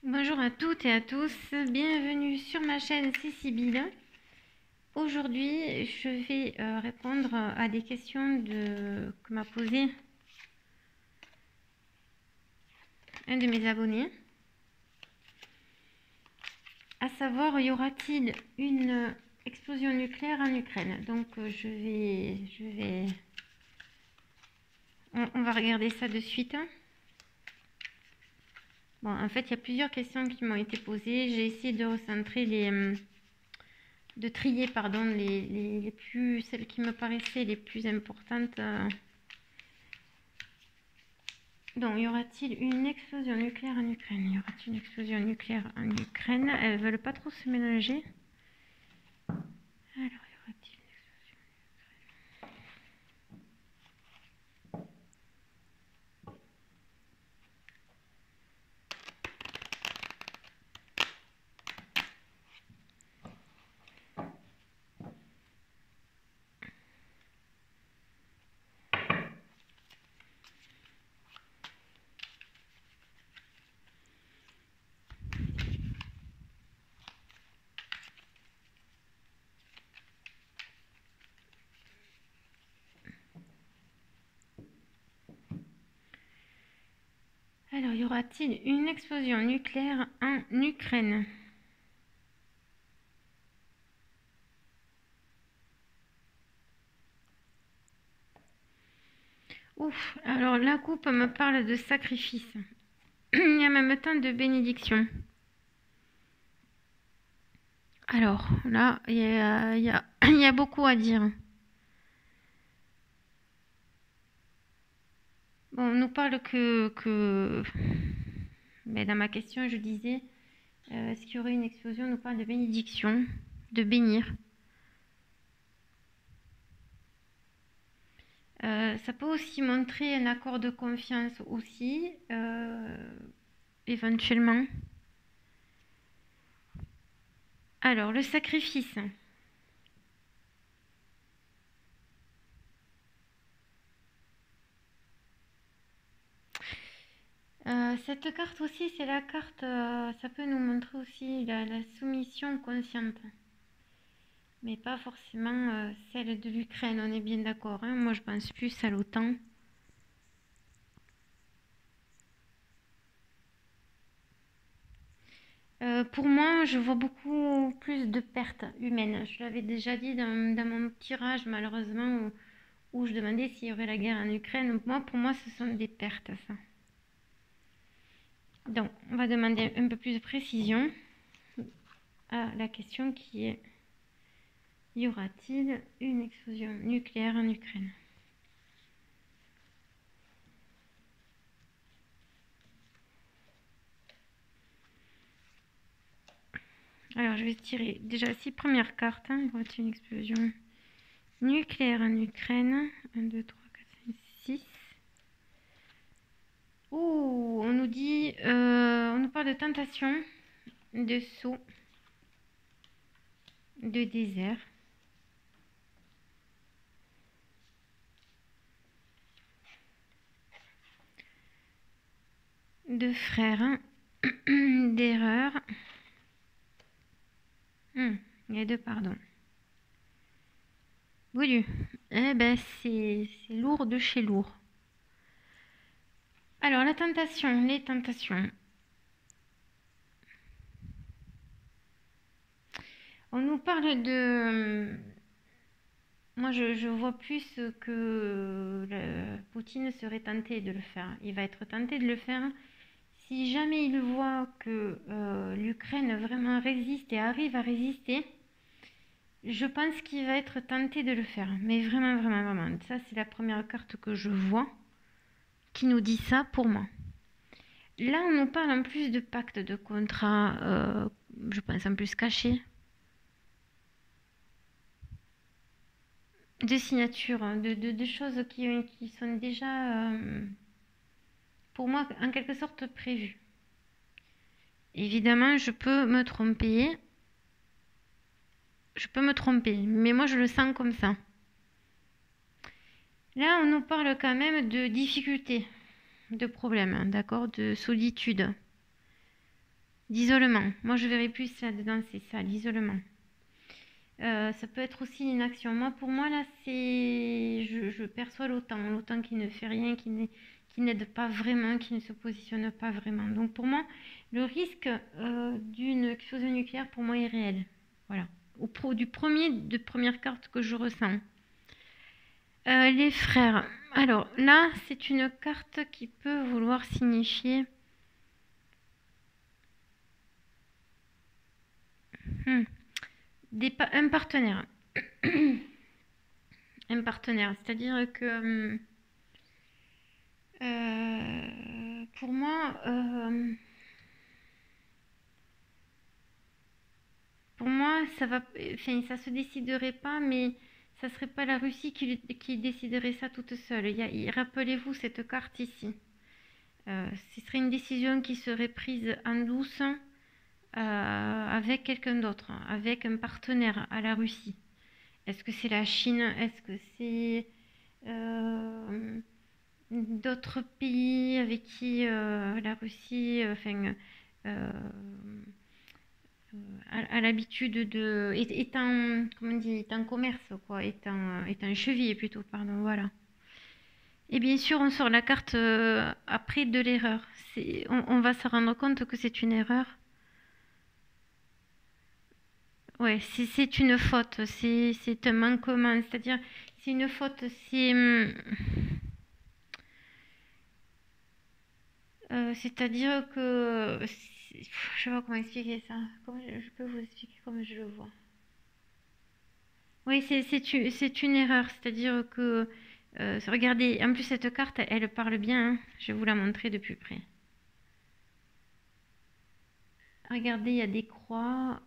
Bonjour à toutes et à tous, bienvenue sur ma chaîne, c'est Sybille. Aujourd'hui, je vais répondre à des questions que m'a posé un de mes abonnés. À savoir, y aura-t-il une explosion nucléaire en Ukraine? Donc, on va regarder ça de suite. Bon, en fait, il y a plusieurs questions qui m'ont été posées. J'ai essayé de recentrer de trier, pardon, celles qui me paraissaient les plus importantes. Donc, y aura-t-il une explosion nucléaire en Ukraine? Y aura-t-il une explosion nucléaire en Ukraine? Elles veulent pas trop se mélanger. Alors, y aura-t-il une explosion? Alors, y aura-t-il une explosion nucléaire en Ukraine? Ouf, alors la coupe me parle de sacrifice. Il y a même temps de bénédiction. Alors, là, il y a beaucoup à dire. Bon, on nous parle mais dans ma question, je disais, est-ce qu'il y aurait une explosion? On nous parle de bénédiction, de bénir. Ça peut aussi montrer un accord de confiance aussi, éventuellement. Alors, le sacrifice. Cette carte aussi, c'est la carte, ça peut nous montrer aussi la soumission consciente. Mais pas forcément celle de l'Ukraine, on est bien d'accord, hein. Moi, je pense plus à l'OTAN. Pour moi, je vois beaucoup plus de pertes humaines. Je l'avais déjà dit dans mon tirage, malheureusement, où je demandais s'il y aurait la guerre en Ukraine. Pour moi, ce sont des pertes, ça. Donc, on va demander un peu plus de précision à la question qui est: y aura-t-il une explosion nucléaire en Ukraine? Alors, je vais tirer déjà 6 premières cartes. Y aura-t-il une explosion nucléaire en Ukraine? 1, 2, 3, 4, 5, 6. Ouh, on nous dit, on nous parle de tentation, de saut, de désert. De frères, d'erreur. Et de pardon. Oui, eh ben c'est lourd de chez lourd. Alors, la tentation, les tentations. On nous parle de... Moi, je vois plus que Poutine serait tenté de le faire. Il va être tenté de le faire si jamais il voit que l'Ukraine vraiment résiste et arrive à résister. Je pense qu'il va être tenté de le faire. Mais vraiment, vraiment, vraiment. Ça, c'est la première carte que je vois qui nous dit ça pour moi. Là, on nous parle en plus de pacte, de contrat, je pense en plus caché, de signature, de choses qui sont déjà, pour moi, en quelque sorte prévues. Évidemment, je peux me tromper, mais moi, je le sens comme ça. Là, on nous parle quand même de difficultés, de problèmes, d'accord, de solitude. d'isolement. Moi, je verrais plus là-dedans, c'est ça, l'isolement. Ça peut être aussi l'inaction. Moi, pour moi, là, je perçois l'OTAN qui ne fait rien, qui n'aide pas vraiment, qui ne se positionne pas vraiment. Donc, pour moi, le risque d'une explosion nucléaire, pour moi, est réel. Voilà. De première carte que je ressens. Les frères. Alors, là, c'est une carte qui peut vouloir signifier... un partenaire. Un partenaire. C'est-à-dire que... pour moi, ça va, enfin, ça se déciderait pas, mais ça serait pas la Russie qui déciderait ça toute seule. Rappelez-vous cette carte ici. Ce serait une décision qui serait prise en douce avec quelqu'un d'autre, avec un partenaire à la Russie. Est-ce que c'est la Chine? Est-ce que c'est d'autres pays avec qui la Russie a l'habitude est en commerce, quoi, est en cheville plutôt, pardon, voilà. Et bien sûr, on sort la carte après de l'erreur. On va se rendre compte que c'est une erreur. Ouais, c'est une faute, c'est un manquement, c'est-à-dire, c'est une faute, c'est-à-dire que, je sais pas comment expliquer ça, comment je peux vous expliquer comme je le vois. Oui, c'est une erreur, c'est-à-dire que, regardez, en plus cette carte, elle parle bien, hein. Je vais vous la montrer de plus près. Regardez, il y a des croix.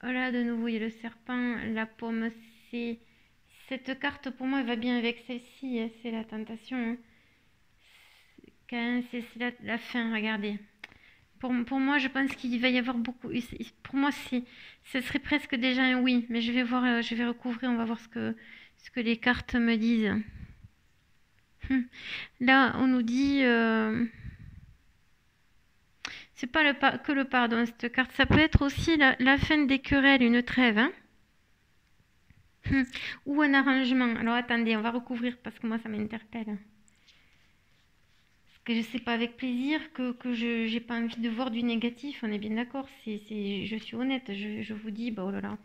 Oh là, de nouveau, il y a le serpent, la pomme. C'est Cette carte, pour moi, elle va bien avec celle-ci, hein. C'est la tentation, hein. C'est la fin, regardez. Pour moi, je pense qu'il va y avoir beaucoup. Pour moi, ce serait presque déjà un oui, mais je vais voir, je vais recouvrir, on va voir ce que les cartes me disent. Là, on nous dit. C'est pas que le pardon, cette carte. Ça peut être aussi la fin des querelles, une trêve, hein. Ou un arrangement. Alors attendez, on va recouvrir parce que moi, ça m'interpelle. Parce que je sais pas avec plaisir que je n'ai pas envie de voir du négatif, on est bien d'accord. Je suis honnête, je vous dis, bah oh là là.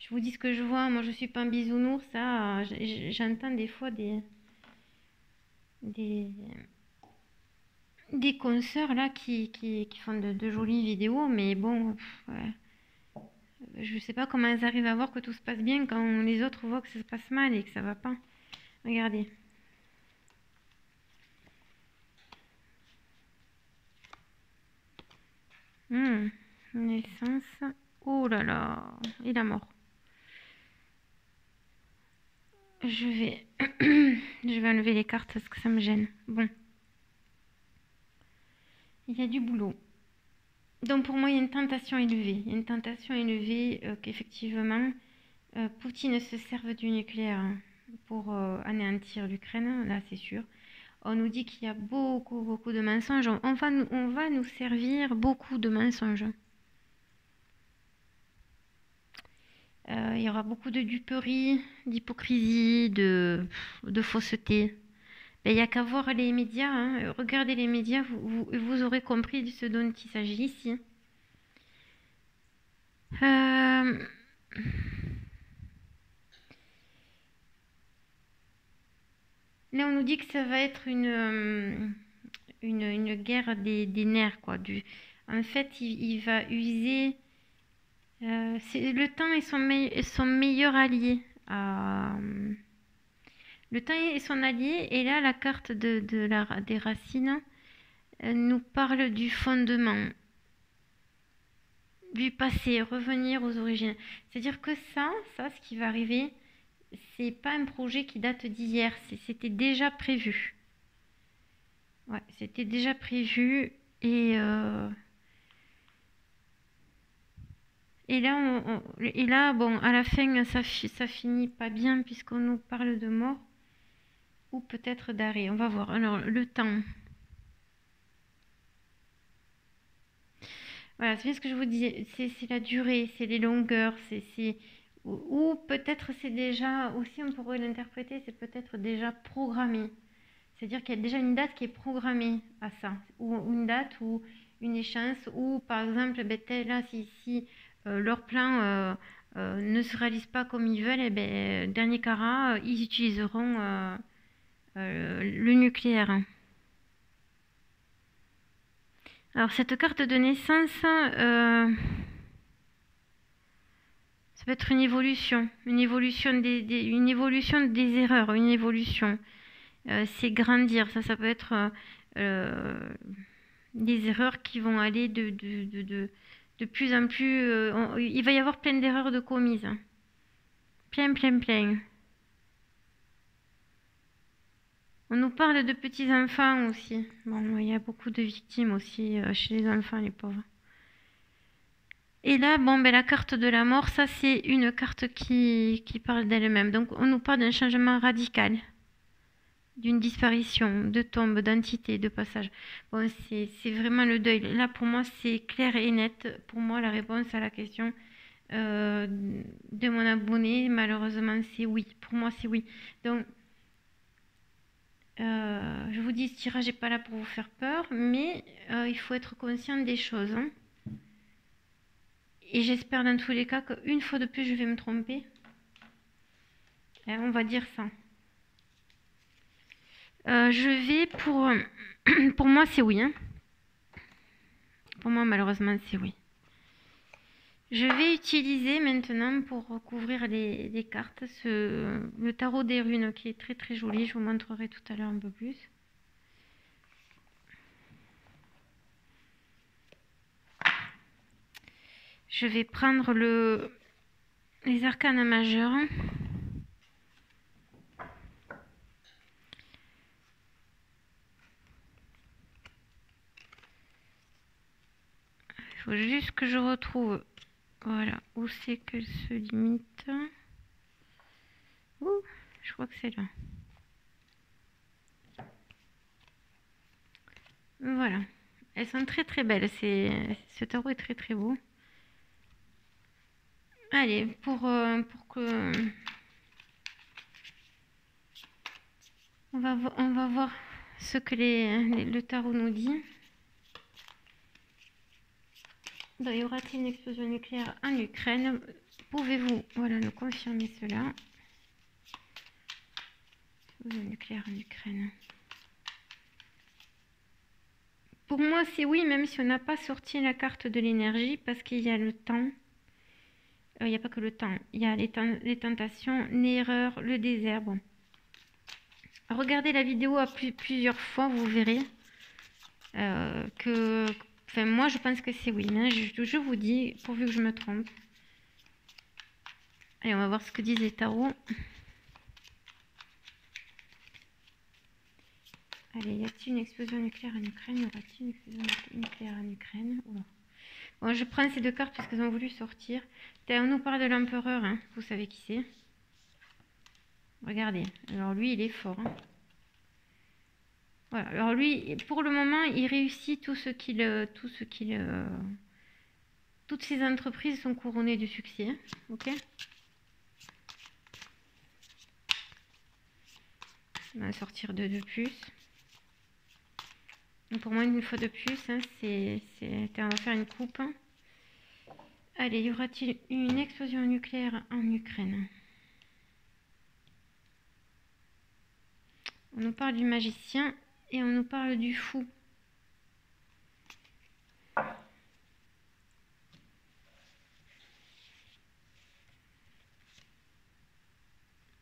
Je vous dis ce que je vois, moi je suis pas un bisounours, ça. J'entends des fois des consoeurs là qui font de jolies vidéos, mais bon, ouais. Je sais pas comment elles arrivent à voir que tout se passe bien quand les autres voient que ça se passe mal et que ça va pas. Regardez. Naissance. Oh là là, et la mort. Je vais, je vais enlever les cartes parce que ça me gêne. Bon. Il y a du boulot. Donc pour moi, il y a une tentation élevée. Il y a une tentation élevée qu'effectivement, Poutine se serve du nucléaire pour anéantir l'Ukraine, là c'est sûr. On nous dit qu'il y a beaucoup, beaucoup de mensonges. On va nous servir beaucoup de mensonges. Il y aura beaucoup de duperie, d'hypocrisie, de fausseté. Il n'y a qu'à voir les médias, hein. Regardez les médias, vous aurez compris de ce dont il s'agit ici. Là, on nous dit que ça va être une guerre des nerfs, quoi. En fait, il va user... le temps est son meilleur allié. Le temps est son allié, et là, la carte des racines nous parle du fondement, du passé, revenir aux origines. C'est-à-dire que ça, ce qui va arriver, c'est pas un projet qui date d'hier, c'était déjà prévu. Ouais, c'était déjà prévu, et là, bon, à la fin, ça finit pas bien puisqu'on nous parle de mort ou peut-être d'arrêt. On va voir. Alors, le temps. Voilà, c'est bien ce que je vous disais, c'est la durée, c'est les longueurs, ou peut-être c'est déjà, aussi on pourrait l'interpréter, c'est peut-être déjà programmé. C'est-à-dire qu'il y a déjà une date qui est programmée à ça, ou une date ou une échéance, ou par exemple, ben, là, si leur plan ne se réalise pas comme ils veulent, eh ben, dernier carat, ils utiliseront le nucléaire. Alors cette carte de naissance, ça peut être une évolution une évolution des erreurs, une évolution. C'est grandir, ça peut être des erreurs qui vont aller de plus en plus. Il va y avoir plein d'erreurs de commises. Plein. On nous parle de petits-enfants aussi. Bon, il y a beaucoup de victimes aussi chez les enfants, les pauvres. Et là, bon, ben, la carte de la mort, ça c'est une carte qui parle d'elle-même. Donc on nous parle d'un changement radical, d'une disparition, de tombe, d'entité, de passage. Bon, c'est vraiment le deuil. Là, pour moi, c'est clair et net. Pour moi, la réponse à la question de mon abonné, malheureusement, c'est oui. Pour moi, c'est oui. Donc, je vous dis, ce tirage n'est pas là pour vous faire peur, mais il faut être conscient des choses. Hein. Et j'espère dans tous les cas qu'une fois de plus, je vais me tromper. On va dire ça. Je vais pour... pour moi, c'est oui. Hein. Pour moi, malheureusement, c'est oui. Je vais utiliser maintenant pour recouvrir les cartes le tarot des runes qui est très très joli. Je vous montrerai tout à l'heure un peu plus. Je vais prendre les arcanes majeurs. Il faut juste que je retrouve, voilà, où c'est qu'elle se limite. Ouh, je crois que c'est là. Voilà. Elles sont très très belles. Ce tarot est très très beau. Allez, pour que... On va voir ce que le tarot nous dit. Donc, y aura-t-il une explosion nucléaire en Ukraine? Pouvez-vous nous confirmer cela? Explosion nucléaire en Ukraine. Pour moi, c'est oui, même si on n'a pas sorti la carte de l'énergie, parce qu'il y a le temps. Il n'y a pas que le temps. Il y a les tentations, l'erreur, le désert. Bon. Regardez la vidéo à plusieurs fois, vous verrez que... Enfin, moi, je pense que c'est oui. Hein. Je vous dis, pourvu que je me trompe. Allez, on va voir ce que disent les tarots. Allez, y a-t-il une explosion nucléaire en Ukraine? Y aura-t-il une explosion nucléaire en Ukraine? Oula. Bon, je prends ces deux cartes parce qu'elles ont voulu sortir. On nous parle de l'empereur, hein. Vous savez qui c'est. Regardez, alors lui, il est fort. Hein. Voilà, alors lui, pour le moment, il réussit tout ce qu'il... Toutes ses entreprises sont couronnées de succès. Hein. Ok. On va sortir deux de plus. Donc pour moi, une fois de plus, hein, on va faire une coupe. Hein. Allez, y aura-t-il une explosion nucléaire en Ukraine? On nous parle du magicien et on nous parle du fou.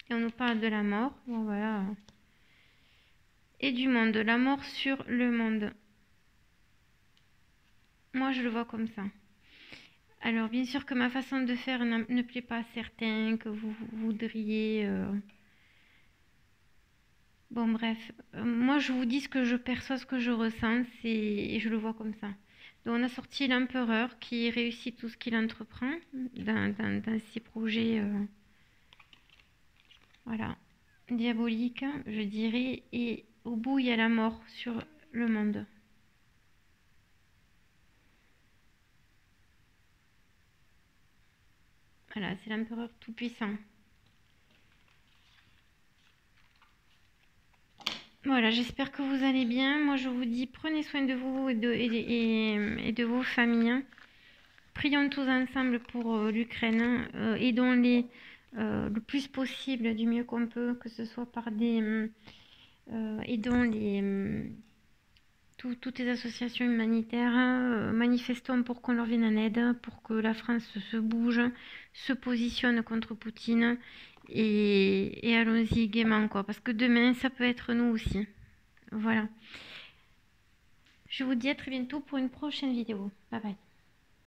Et on nous parle de la mort. Bon, voilà. Et du monde. La mort sur le monde. Moi, je le vois comme ça. Alors, bien sûr que ma façon de faire ne plaît pas à certains, que vous voudriez... Bon, bref. Moi, je vous dis ce que je perçois, ce que je ressens, et je le vois comme ça. Donc, on a sorti l'empereur qui réussit tout ce qu'il entreprend dans ses projets... voilà, diabolique, je dirais, et au bout, il y a la mort sur le monde. Voilà, c'est l'empereur tout-puissant. Voilà, j'espère que vous allez bien. Moi, je vous dis, prenez soin de vous et de vos familles. Prions tous ensemble pour l'Ukraine. Aidons-les le plus possible, du mieux qu'on peut, que ce soit par des... aidons toutes les associations humanitaires. Manifestons pour qu'on leur vienne en aide, pour que la France se bouge, se positionne contre Poutine. Et allons-y gaiement, quoi. Parce que demain, ça peut être nous aussi. Voilà. Je vous dis à très bientôt pour une prochaine vidéo. Bye bye.